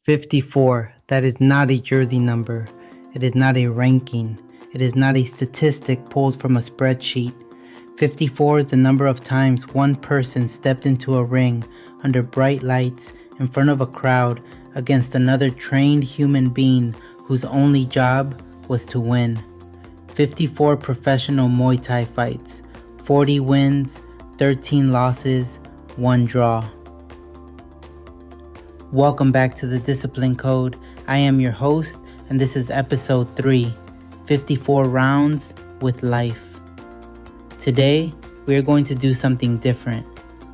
54. That is not a jersey number. It is not a ranking. It is not a statistic pulled from a spreadsheet. 54 is the number of times one person stepped into a ring under bright lights in front of a crowd against another trained human being whose only job was to win. 54 professional Muay Thai fights, 40 wins, 13 losses, 1 draw. Welcome back to the Discipline Code. I am your host, and this is episode 3, 54 rounds with life. Today, we are going to do something different.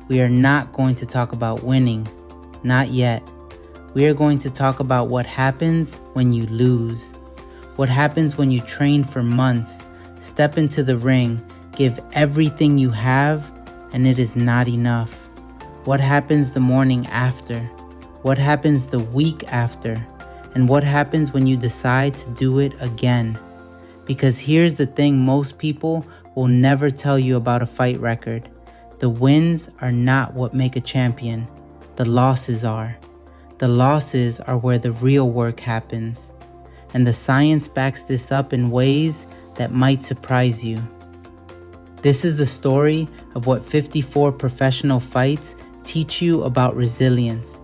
We are not going to talk about winning, not yet. We are going to talk about what happens when you lose. What happens when you train for months, step into the ring, give everything you have, and it is not enough. What happens the morning after? What happens the week after? And what happens when you decide to do it again? Because here's the thing most people will never tell you about a fight record. The wins are not what make a champion. The losses are. The losses are where the real work happens. And the science backs this up in ways that might surprise you. This is the story of what 54 professional fights teach you about resilience,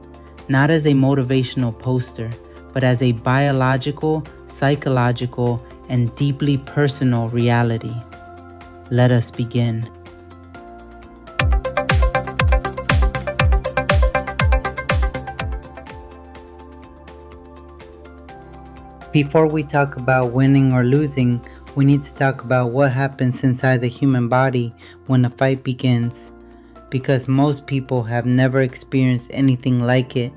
not as a motivational poster, but as a biological, psychological, and deeply personal reality. Let us begin. Before we talk about winning or losing, we need to talk about what happens inside the human body when a fight begins. Because most people have never experienced anything like it,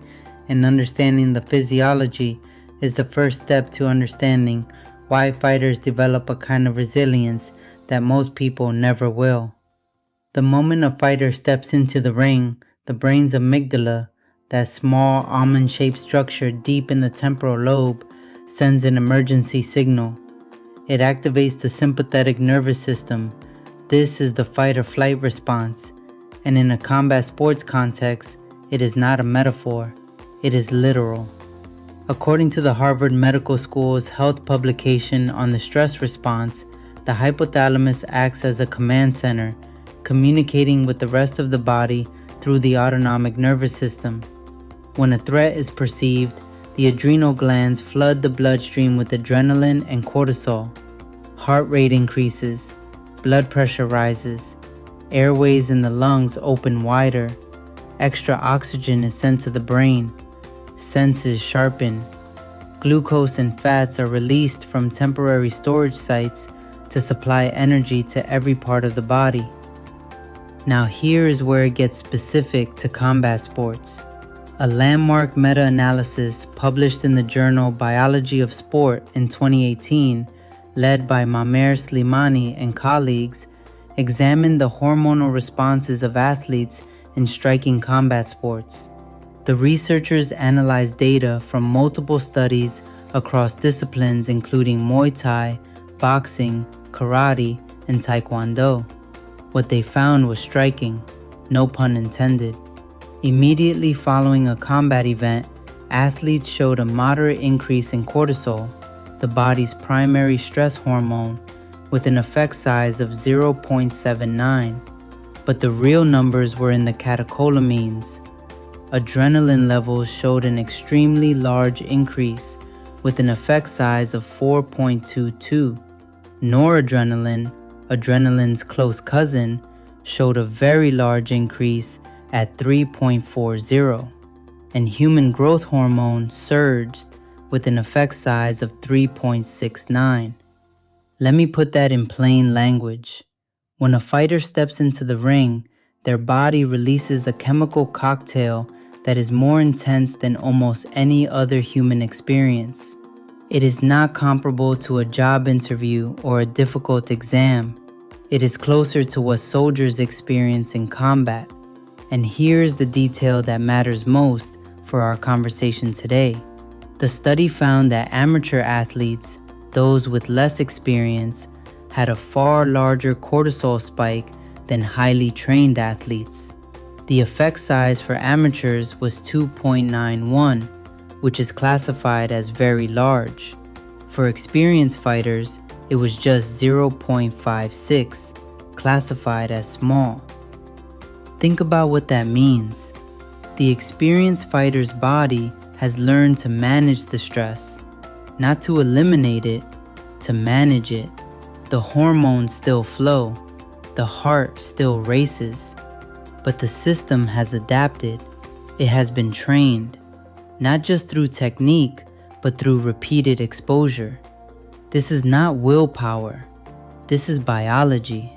and understanding the physiology is the first step to understanding why fighters develop a kind of resilience that most people never will. The moment a fighter steps into the ring, the brain's amygdala, that small almond-shaped structure deep in the temporal lobe, sends an emergency signal. It activates the sympathetic nervous system. This is the fight or flight response, and in a combat sports context, it is not a metaphor, it is literal. According to the Harvard Medical School's health publication on the stress response, the hypothalamus acts as a command center, communicating with the rest of the body through the autonomic nervous system. When a threat is perceived, the adrenal glands flood the bloodstream with adrenaline and cortisol. Heart rate increases, blood pressure rises, airways in the lungs open wider, extra oxygen is sent to the brain, senses sharpen, glucose and fats are released from temporary storage sites to supply energy to every part of the body. Now here is where it gets specific to combat sports. A landmark meta-analysis published in the journal Biology of Sport in 2018, led by Mamer Slimani and colleagues, examined the hormonal responses of athletes in striking combat sports. The researchers analyzed data from multiple studies across disciplines including Muay Thai, boxing, karate, and taekwondo. What they found was striking, no pun intended. Immediately following a combat event, athletes showed a moderate increase in cortisol, the body's primary stress hormone, with an effect size of 0.79. But the real numbers were in the catecholamines. Adrenaline levels showed an extremely large increase, with an effect size of 4.22. Noradrenaline, adrenaline's close cousin, showed a very large increase at 3.40, and human growth hormone surged with an effect size of 3.69. Let me put that in plain language. When a fighter steps into the ring, their body releases a chemical cocktail that is more intense than almost any other human experience. It is not comparable to a job interview or a difficult exam. It is closer to what soldiers experience in combat. And here's the detail that matters most for our conversation today. The study found that amateur athletes, those with less experience, had a far larger cortisol spike than highly trained athletes. The effect size for amateurs was 2.91, which is classified as very large. For experienced fighters, it was just 0.56, classified as small. Think about what that means. The experienced fighter's body has learned to manage the stress, not to eliminate it, to manage it. The hormones still flow, the heart still races, but the system has adapted. It has been trained, not just through technique, but through repeated exposure. This is not willpower. This is biology.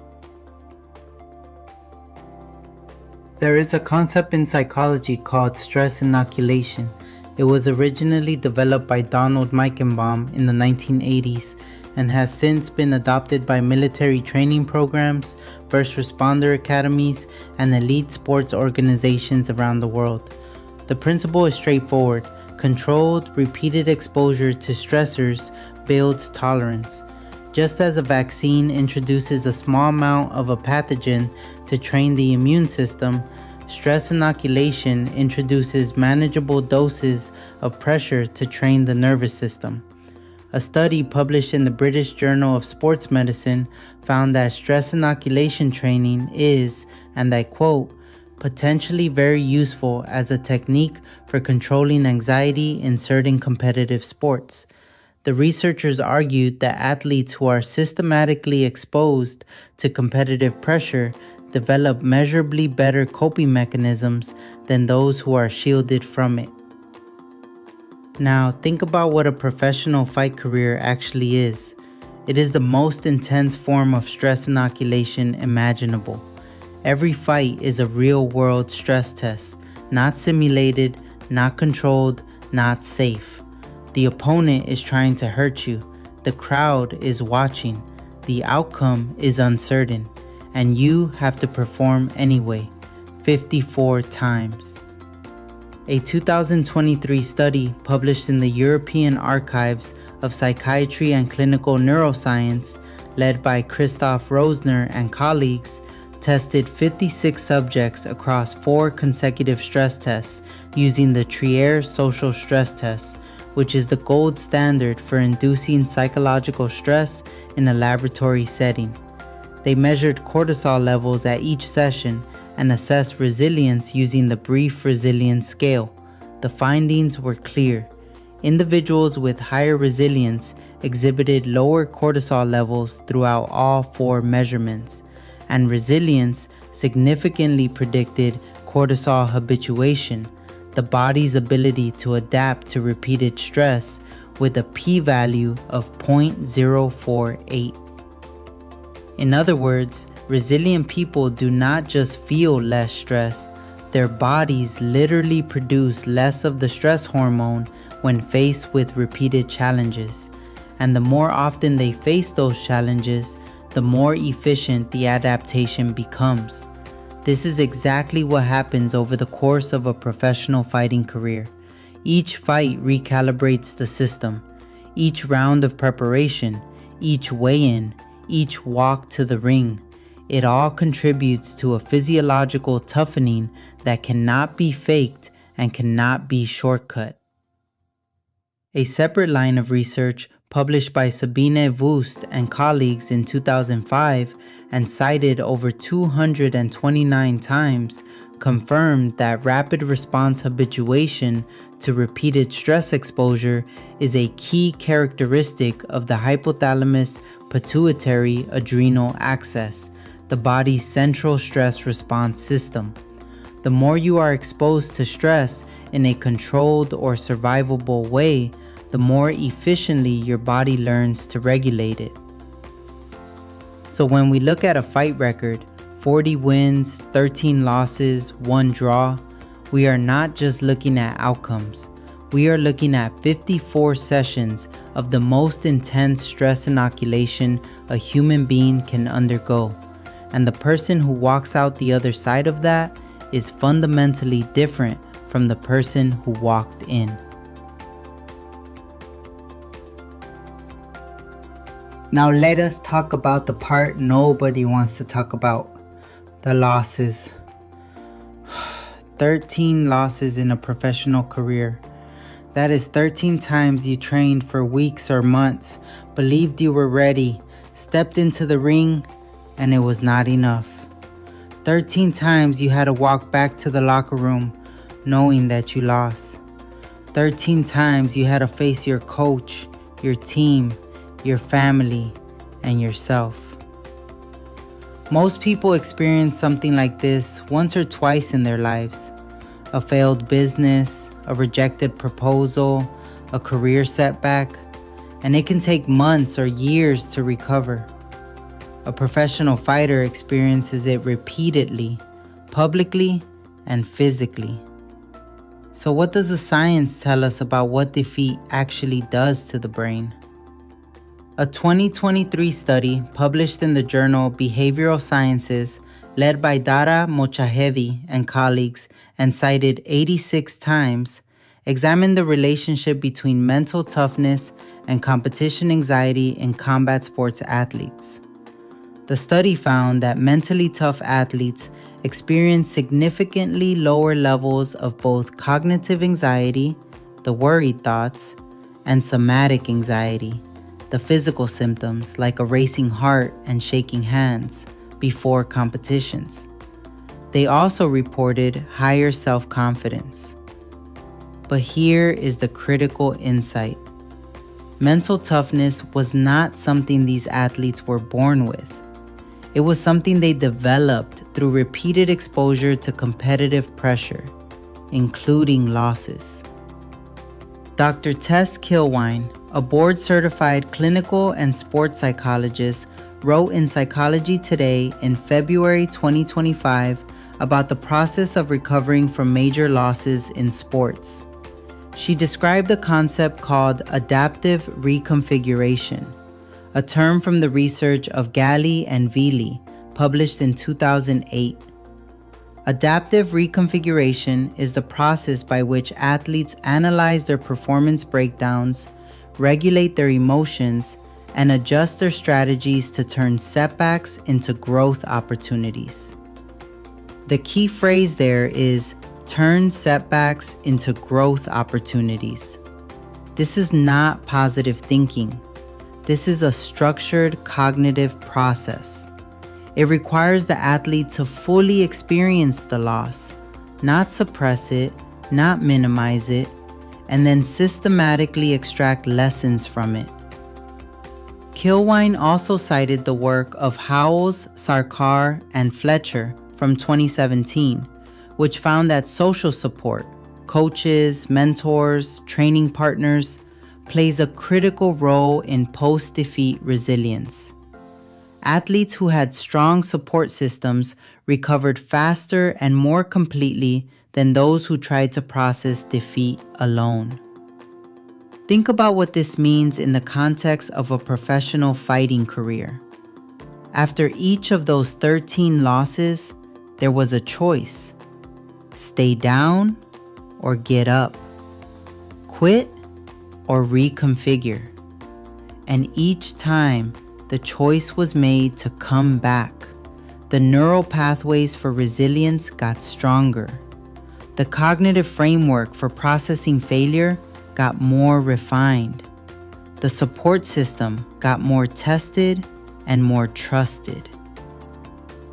There is a concept in psychology called stress inoculation. It was originally developed by Donald Meichenbaum in the 1980s and has since been adopted by military training programs, first responder academies, and elite sports organizations around the world. The principle is straightforward. Controlled, repeated exposure to stressors builds tolerance. Just as a vaccine introduces a small amount of a pathogen to train the immune system, stress inoculation introduces manageable doses of pressure to train the nervous system. A study published in the British Journal of Sports Medicine found that stress inoculation training is, and I quote, potentially very useful as a technique for controlling anxiety in certain competitive sports. The researchers argued that athletes who are systematically exposed to competitive pressure develop measurably better coping mechanisms than those who are shielded from it. Now, think about what a professional fight career actually is. It is the most intense form of stress inoculation imaginable. Every fight is a real-world stress test, not simulated, not controlled, not safe. The opponent is trying to hurt you. The crowd is watching. The outcome is uncertain. And you have to perform anyway, 54 times. A 2023 study published in the European Archives of Psychiatry and Clinical Neuroscience, led by Christoph Rosner and colleagues, tested 56 subjects across 4 consecutive stress tests using the Trier Social Stress Test, which is the gold standard for inducing psychological stress in a laboratory setting. They measured cortisol levels at each session and assessed resilience using the Brief Resilience Scale. The findings were clear. Individuals with higher resilience exhibited lower cortisol levels throughout all 4 measurements, and resilience significantly predicted cortisol habituation, the body's ability to adapt to repeated stress, with a p-value of 0.048. In other words, resilient people do not just feel less stress, their bodies literally produce less of the stress hormone when faced with repeated challenges. And the more often they face those challenges, the more efficient the adaptation becomes. This is exactly what happens over the course of a professional fighting career. Each fight recalibrates the system. Each round of preparation, each weigh-in, each walk to the ring, it all contributes to a physiological toughening that cannot be faked and cannot be shortcut. A separate line of research published by Sabine Wust and colleagues in 2005 and cited over 229 times confirmed that rapid response habituation to repeated stress exposure is a key characteristic of the hypothalamus pituitary adrenal axis, the body's central stress response system. The more you are exposed to stress in a controlled or survivable way, the more efficiently your body learns to regulate it. So when we look at a fight record, 40 wins, 13 losses, 1 draw, we are not just looking at outcomes. We are looking at 54 sessions of the most intense stress inoculation a human being can undergo. And the person who walks out the other side of that is fundamentally different from the person who walked in. Now let us talk about the part nobody wants to talk about, the losses. 13 losses in a professional career. That is 13 times you trained for weeks or months, believed you were ready, stepped into the ring, and it was not enough. 13 times you had to walk back to the locker room knowing that you lost. 13 times you had to face your coach, your team, your family, and yourself. Most people experience something like this once or twice in their lives. A failed business, a rejected proposal, a career setback, and it can take months or years to recover. A professional fighter experiences it repeatedly, publicly, and physically. So what does the science tell us about what defeat actually does to the brain? A 2023 study published in the journal Behavioral Sciences, led by Dara Mochahedi and colleagues and cited 86 times, examined the relationship between mental toughness and competition anxiety in combat sports athletes. The study found that mentally tough athletes experience significantly lower levels of both cognitive anxiety, the worried thoughts, and somatic anxiety, the physical symptoms like a racing heart and shaking hands, before competitions. They also reported higher self-confidence. But here is the critical insight. Mental toughness was not something these athletes were born with. It was something they developed through repeated exposure to competitive pressure, including losses. Dr. Tess Kilwine, a board-certified clinical and sports psychologist, wrote in Psychology Today in February 2025 about the process of recovering from major losses in sports. She described a concept called adaptive reconfiguration, a term from the research of Galli and Vili, published in 2008. Adaptive reconfiguration is the process by which athletes analyze their performance breakdowns, regulate their emotions, and adjust their strategies to turn setbacks into growth opportunities. The key phrase there is turn setbacks into growth opportunities. This is not positive thinking. This is a structured cognitive process. It requires the athlete to fully experience the loss, not suppress it, not minimize it, and then systematically extract lessons from it. Kilwine also cited the work of Howells, Sarkar, and Fletcher from 2017, which found that social support, coaches, mentors, training partners, plays a critical role in post-defeat resilience. Athletes who had strong support systems recovered faster and more completely than those who tried to process defeat alone. Think about what this means in the context of a professional fighting career. After each of those 13 losses, there was a choice. Stay down or get up. Quit or reconfigure. And each time, the choice was made to come back. The neural pathways for resilience got stronger. The cognitive framework for processing failure got more refined. The support system got more tested and more trusted.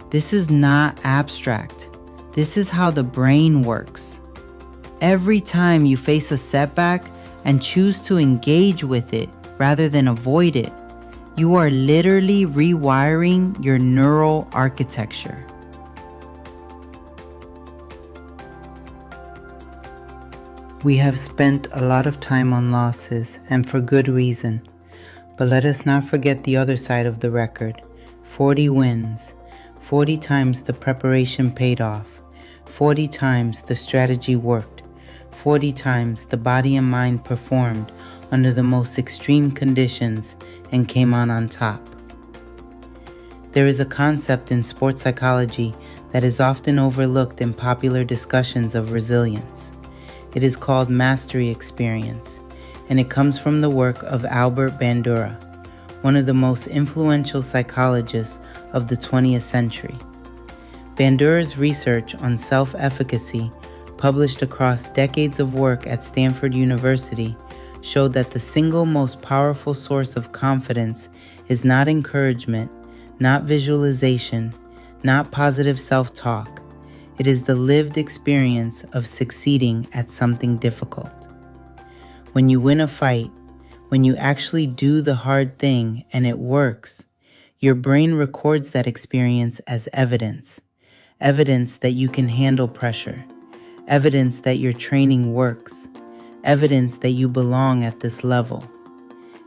This is not abstract. This is how the brain works. Every time you face a setback and choose to engage with it rather than avoid it, you are literally rewiring your neural architecture. We have spent a lot of time on losses, and for good reason. But let us not forget the other side of the record. 40 wins. 40 times the preparation paid off. 40 times the strategy worked. 40 times the body and mind performed under the most extreme conditions and came on top. There is a concept in sports psychology that is often overlooked in popular discussions of resilience. It is called mastery experience, and it comes from the work of Albert Bandura, one of the most influential psychologists of the 20th century. Bandura's research on self-efficacy, published across decades of work at Stanford University, showed that the single most powerful source of confidence is not encouragement, not visualization, not positive self-talk. It is the lived experience of succeeding at something difficult. When you win a fight, when you actually do the hard thing and it works, your brain records that experience as evidence. Evidence that you can handle pressure. Evidence that your training works. Evidence that you belong at this level.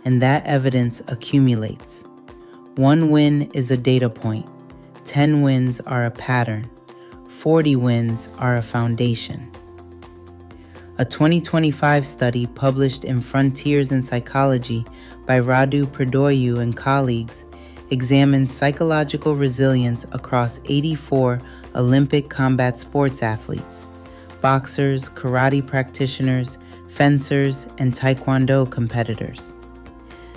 And that evidence accumulates. 1 win is a data point. 10 wins are a pattern. 40 wins are a foundation. A 2025 study published in Frontiers in Psychology by Radu Predoiu and colleagues examined psychological resilience across 84 Olympic combat sports athletes, boxers, karate practitioners, fencers, and taekwondo competitors.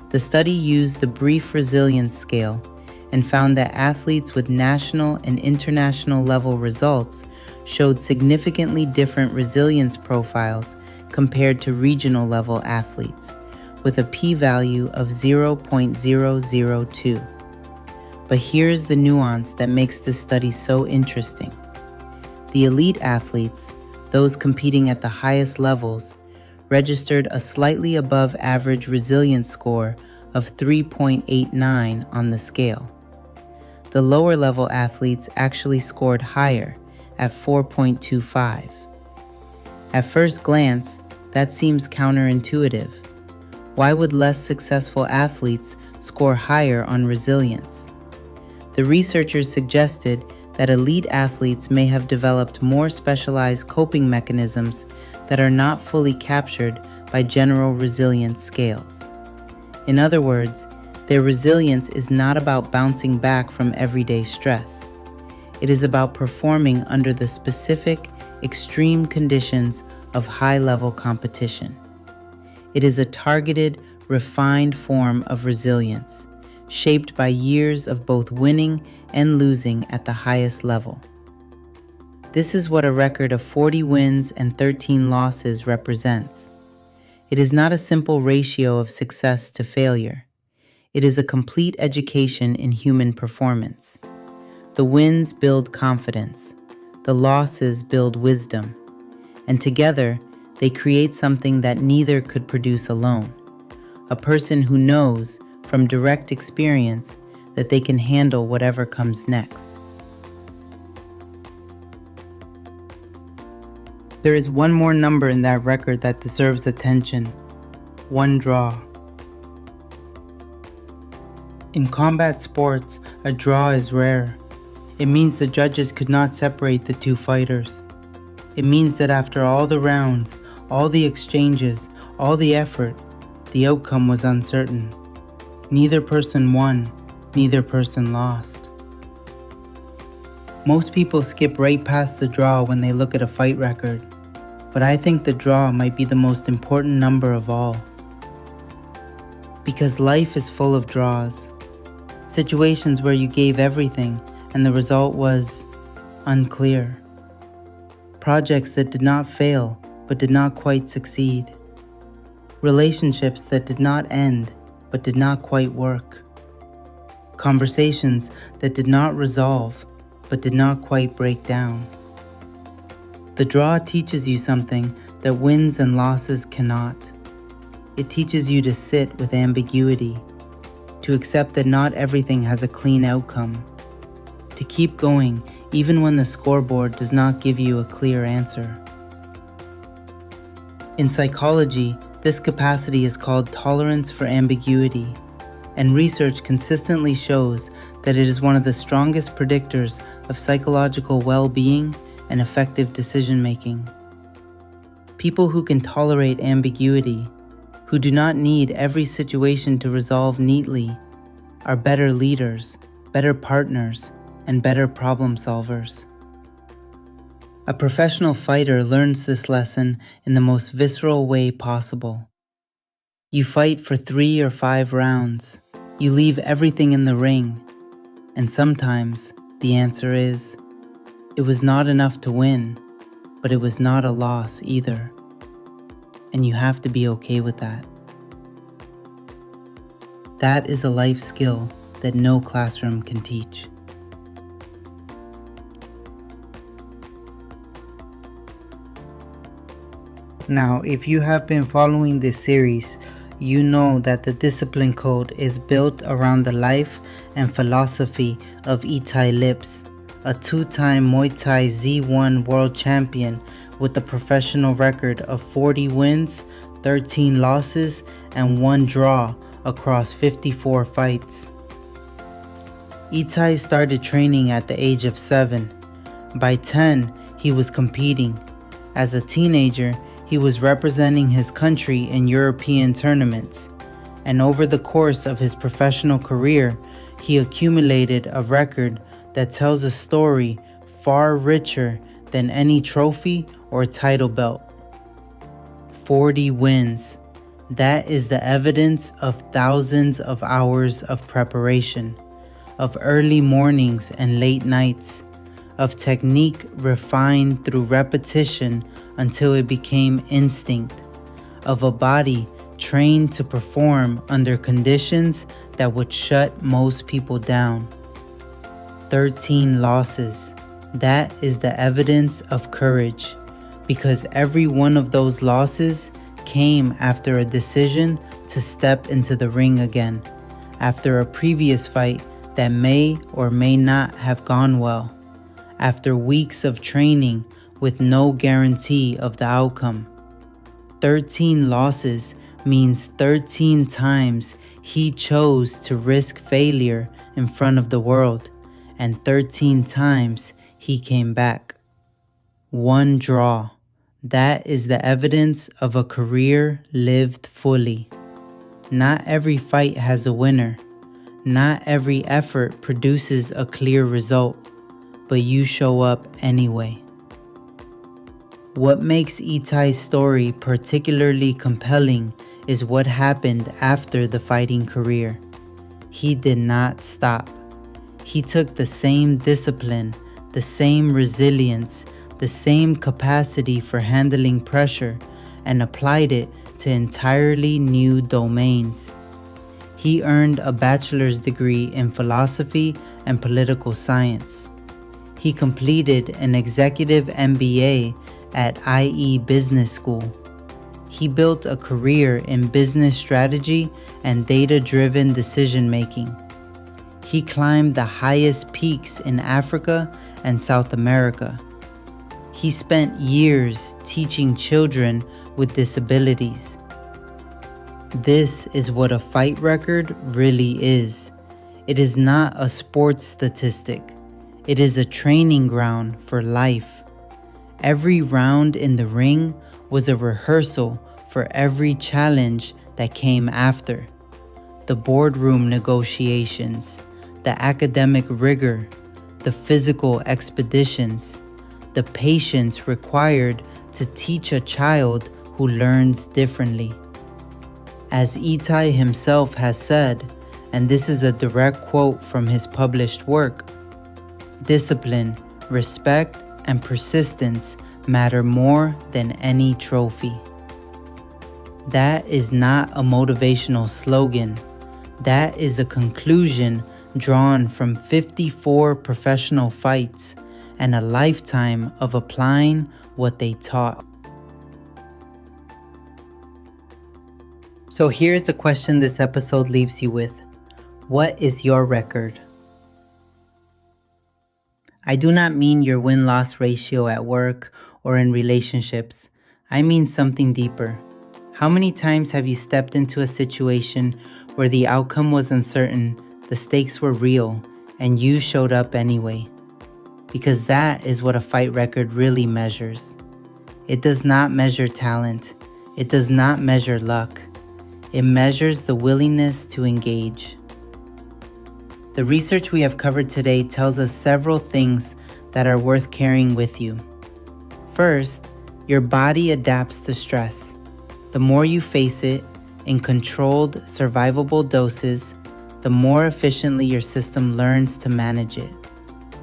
The study used the Brief Resilience Scale and found that athletes with national and international level results showed significantly different resilience profiles compared to regional level athletes, with a p-value of 0.002. But here's the nuance that makes this study so interesting. The elite athletes, those competing at the highest levels, registered a slightly above average resilience score of 3.89 on the scale. The lower level athletes actually scored higher at 4.25. At first glance, that seems counterintuitive. Why would less successful athletes score higher on resilience? The researchers suggested that elite athletes may have developed more specialized coping mechanisms that are not fully captured by general resilience scales. In other words, their resilience is not about bouncing back from everyday stress. It is about performing under the specific, extreme conditions of high-level competition. It is a targeted, refined form of resilience, shaped by years of both winning and losing at the highest level. This is what a record of 40 wins and 13 losses represents. It is not a simple ratio of success to failure. It is a complete education in human performance. The wins build confidence. The losses build wisdom. And together, they create something that neither could produce alone. A person who knows, from direct experience, that they can handle whatever comes next. There is one more number in that record that deserves attention. 1 draw. In combat sports, a draw is rare. It means the judges could not separate the two fighters. It means that after all the rounds, all the exchanges, all the effort, the outcome was uncertain. Neither person won, neither person lost. Most people skip right past the draw when they look at a fight record, but I think the draw might be the most important number of all. Because life is full of draws. Situations where you gave everything and the result was unclear. Projects that did not fail but did not quite succeed. Relationships that did not end but did not quite work. Conversations that did not resolve but did not quite break down. The draw teaches you something that wins and losses cannot. It teaches you to sit with ambiguity, to accept that not everything has a clean outcome, to keep going even when the scoreboard does not give you a clear answer. In psychology, this capacity is called tolerance for ambiguity, and research consistently shows that it is one of the strongest predictors of psychological well-being and effective decision-making. People who can tolerate ambiguity, who do not need every situation to resolve neatly, are better leaders, better partners, and better problem solvers. A professional fighter learns this lesson in the most visceral way possible. You fight for 3 or 5 rounds. You leave everything in the ring. And sometimes the answer is, it was not enough to win. but it was not a loss either. And you have to be okay with that. That is a life skill that no classroom can teach. Now, if you have been following this series, you know that the discipline code is built around the life and philosophy of Itai Liptz, a two-time Muay Thai Z1 world champion with a professional record of 40 wins, 13 losses, and 1 draw across 54 fights. Itai started training at the age of 7. By 10, he was competing. As a teenager, he was representing his country in European tournaments, and over the course of his professional career, he accumulated a record that tells a story far richer than any trophy or title belt. 40 wins. That is the evidence of thousands of hours of preparation, of early mornings and late nights, of technique refined through repetition until it became instinct, of a body trained to perform under conditions that would shut most people down. 13 losses. That is the evidence of courage, because every one of those losses came after a decision to step into the ring again, after a previous fight that may or may not have gone well, after weeks of training with no guarantee of the outcome. 13 losses means 13 times he chose to risk failure in front of the world, and 13 times he came back. 1 draw. That is the evidence of a career lived fully. Not every fight has a winner. Not every effort produces a clear result, but you show up anyway. What makes Itai's story particularly compelling is what happened after the fighting career. He did not stop. He took the same discipline, the same resilience, the same capacity for handling pressure, and applied it to entirely new domains. He earned a bachelor's degree in philosophy and political science. He completed an executive MBA at IE Business School. He built a career in business strategy and data-driven decision-making. He climbed the highest peaks in Africa and South America. He spent years teaching children with disabilities. This is what a fight record really is. It is not a sports statistic. It is a training ground for life. Every round in the ring was a rehearsal for every challenge that came after. The boardroom negotiations, the academic rigor, the physical expeditions, the patience required to teach a child who learns differently. As Itai himself has said, and this is a direct quote from his published work, discipline, respect, and persistence matter more than any trophy. That is not a motivational slogan. That is a conclusion drawn from 54 professional fights and a lifetime of applying what they taught. So here's the question this episode leaves you with. What is your record? I do not mean your win-loss ratio at work or in relationships. I mean something deeper. How many times have you stepped into a situation where the outcome was uncertain, the stakes were real, and you showed up anyway? Because that is what a fight record really measures. It does not measure talent. It does not measure luck. It measures the willingness to engage. The research we have covered today tells us several things that are worth carrying with you. First, your body adapts to stress. The more you face it in controlled, survivable doses, the more efficiently your system learns to manage it.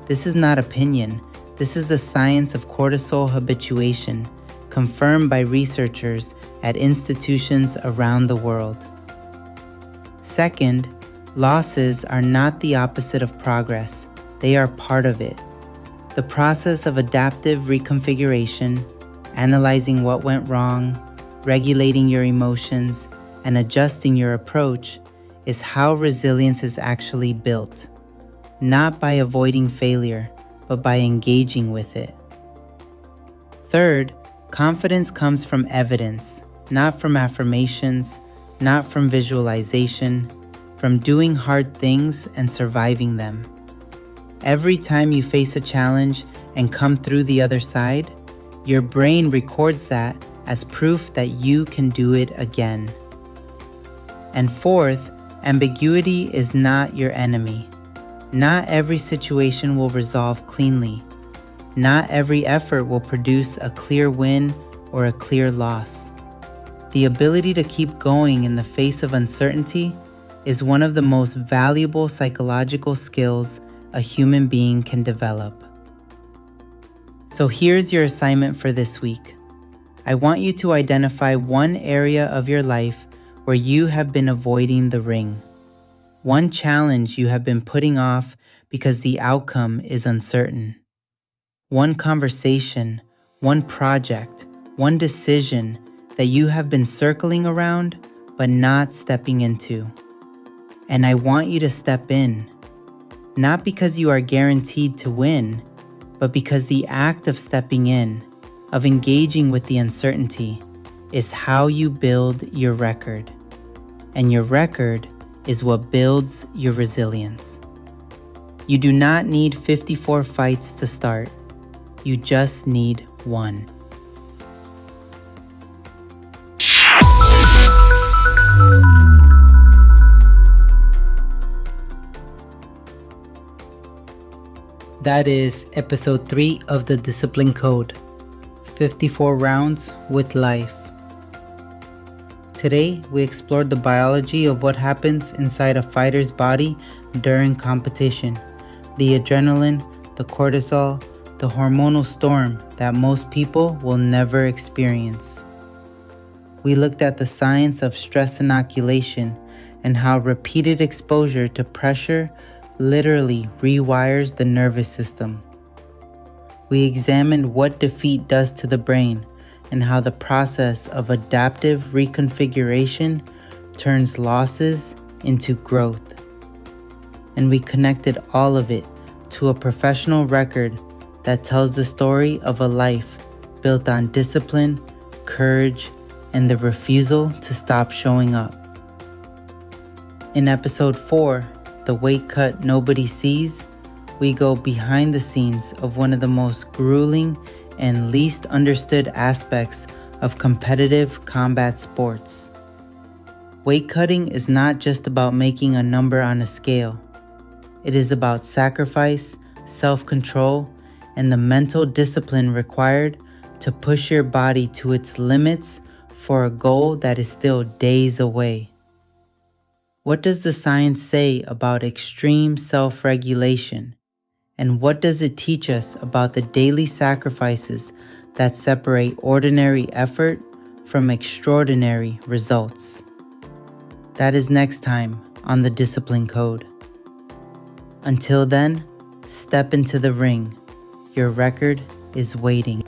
This is not opinion. This is the science of cortisol habituation, confirmed by researchers at institutions around the world. Second, losses are not the opposite of progress. They are part of it. The process of adaptive reconfiguration, analyzing what went wrong, regulating your emotions, and adjusting your approach is how resilience is actually built. Not by avoiding failure, but by engaging with it. Third, confidence comes from evidence, not from affirmations, not from visualization, from doing hard things and surviving them. Every time you face a challenge and come through the other side, your brain records that as proof that you can do it again. And fourth, ambiguity is not your enemy. Not every situation will resolve cleanly. Not every effort will produce a clear win or a clear loss. The ability to keep going in the face of uncertainty is one of the most valuable psychological skills a human being can develop. So here's your assignment for this week. I want you to identify one area of your life where you have been avoiding the ring. One challenge you have been putting off because the outcome is uncertain. One conversation, one project, one decision that you have been circling around but not stepping into. And I want you to step in, not because you are guaranteed to win, but because the act of stepping in, of engaging with the uncertainty, is how you build your record. And your record is what builds your resilience. You do not need 54 fights to start. You just need one. That is episode 3 of the Discipline Code, 54 rounds with life. Today, we explored the biology of what happens inside a fighter's body during competition, the adrenaline, the cortisol, the hormonal storm that most people will never experience. We looked at the science of stress inoculation and how repeated exposure to pressure literally rewires the nervous system. We examined what defeat does to the brain and how the process of adaptive reconfiguration turns losses into growth. And we connected all of it to a professional record that tells the story of a life built on discipline, courage, and the refusal to stop showing up. In episode 4, The Weight Cut Nobody Sees, we go behind the scenes of one of the most grueling and least understood aspects of competitive combat sports. Weight cutting is not just about making a number on a scale. It is about sacrifice, self-control, and the mental discipline required to push your body to its limits for a goal that is still days away. What does the science say about extreme self-regulation? And what does it teach us about the daily sacrifices that separate ordinary effort from extraordinary results? That is next time on the Discipline Code. Until then, step into the ring. Your record is waiting.